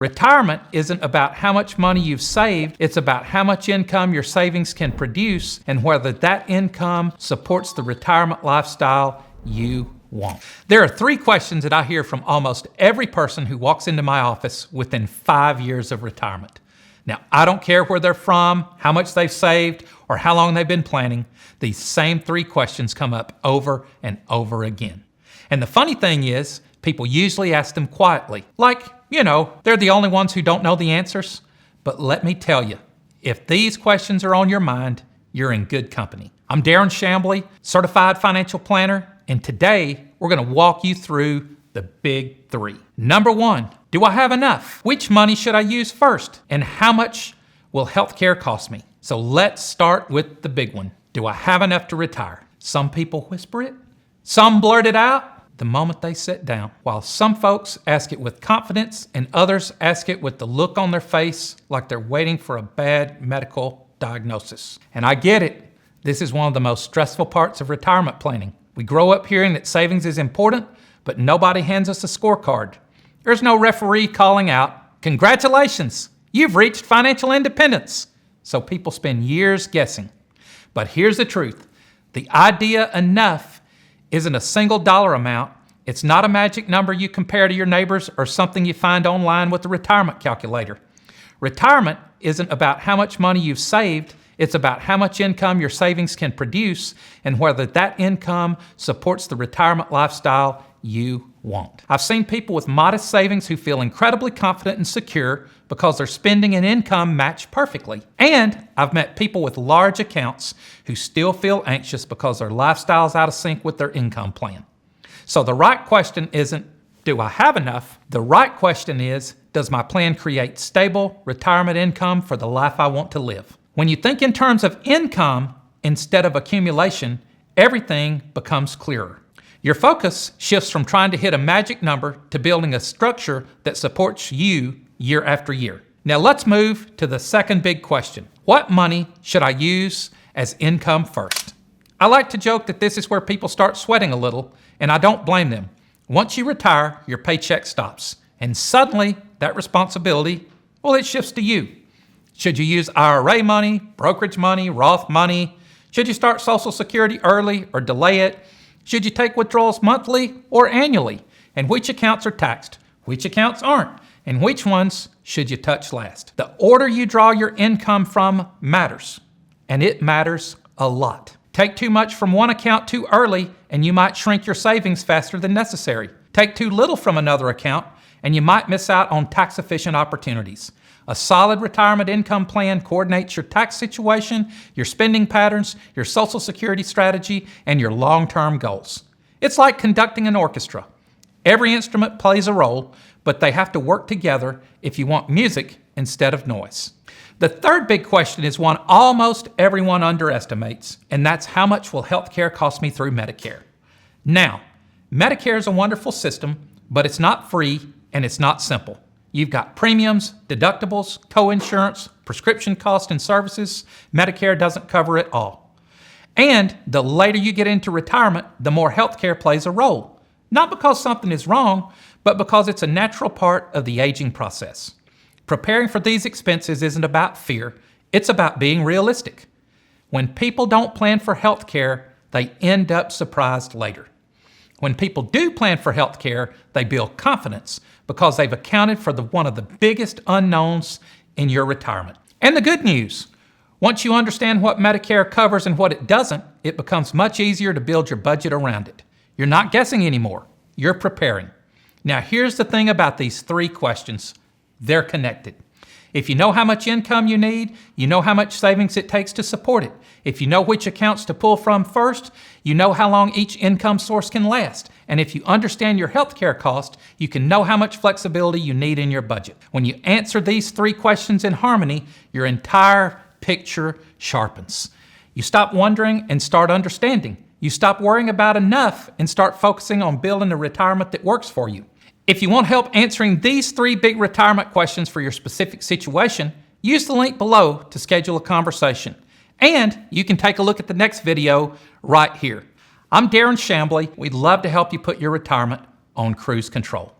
Retirement isn't about how much money you've saved, it's about how much income your savings can produce and whether that income supports the retirement lifestyle you want. There are 3 questions that I hear from almost every person who walks into my office within 5 years of retirement. Now, I don't care where they're from, how much they've saved, or how long they've been planning. These same 3 questions come up over and over again. And the funny thing is, people usually ask them quietly, like, they're the only ones who don't know the answers. But let me tell you, if these questions are on your mind, you're in good company. I'm Darren Shambly, certified financial planner, and today we're going to walk you through the big 3. Number 1, do I have enough? Which money should I use first? And how much will healthcare cost me? So let's start with the big one. Do I have enough to retire? Some people whisper it, some blurt it out the moment they sit down, while some folks ask it with confidence and others ask it with the look on their face like they're waiting for a bad medical diagnosis. And I get it. This is one of the most stressful parts of retirement planning. We grow up hearing that savings is important, but nobody hands us a scorecard. There's no referee calling out, "Congratulations, you've reached financial independence." So people spend years guessing. But here's the truth. The idea enough isn't a single dollar amount. It's not a magic number you compare to your neighbors or something you find online with a retirement calculator. Retirement isn't about how much money you've saved. It's about how much income your savings can produce and whether that income supports the retirement lifestyle you want. I've seen people with modest savings who feel incredibly confident and secure because their spending and income match perfectly. And I've met people with large accounts who still feel anxious because their lifestyle is out of sync with their income plan. So the right question isn't, do I have enough? The right question is, does my plan create stable retirement income for the life I want to live? When you think in terms of income instead of accumulation, everything becomes clearer. Your focus shifts from trying to hit a magic number to building a structure that supports you year after year. Now let's move to the second big question. What money should I use as income first? I like to joke that this is where people start sweating a little, and I don't blame them. Once you retire, your paycheck stops, and suddenly that responsibility, it shifts to you. Should you use IRA money, brokerage money, Roth money? Should you start Social Security early or delay it? Should you take withdrawals monthly or annually? And which accounts are taxed? Which accounts aren't? And which ones should you touch last? The order you draw your income from matters, and it matters a lot. Take too much from one account too early, and you might shrink your savings faster than necessary. Take too little from another account, and you might miss out on tax-efficient opportunities. A solid retirement income plan coordinates your tax situation, your spending patterns, your Social Security strategy, and your long-term goals. It's like conducting an orchestra. Every instrument plays a role, but they have to work together if you want music instead of noise. The third big question is one almost everyone underestimates, and that's how much will healthcare cost me through Medicare? Now, Medicare is a wonderful system, but it's not free and it's not simple. You've got premiums, deductibles, co-insurance, prescription costs and services. Medicare doesn't cover it all. And the later you get into retirement, the more healthcare plays a role. Not because something is wrong, but because it's a natural part of the aging process. Preparing for these expenses isn't about fear, it's about being realistic. When people don't plan for healthcare, they end up surprised later. When people do plan for healthcare, they build confidence because they've accounted for one of the biggest unknowns in your retirement. And the good news, once you understand what Medicare covers and what it doesn't, it becomes much easier to build your budget around it. You're not guessing anymore, you're preparing. Now here's the thing about these 3 questions. They're connected. If you know how much income you need, you know how much savings it takes to support it. If you know which accounts to pull from first, you know how long each income source can last. And if you understand your healthcare cost, you can know how much flexibility you need in your budget. When you answer these 3 questions in harmony, your entire picture sharpens. You stop wondering and start understanding. You stop worrying about enough and start focusing on building a retirement that works for you. If you want help answering these 3 big retirement questions for your specific situation, use the link below to schedule a conversation. And you can take a look at the next video right here. I'm Darren Shambly. We'd love to help you put your retirement on cruise control.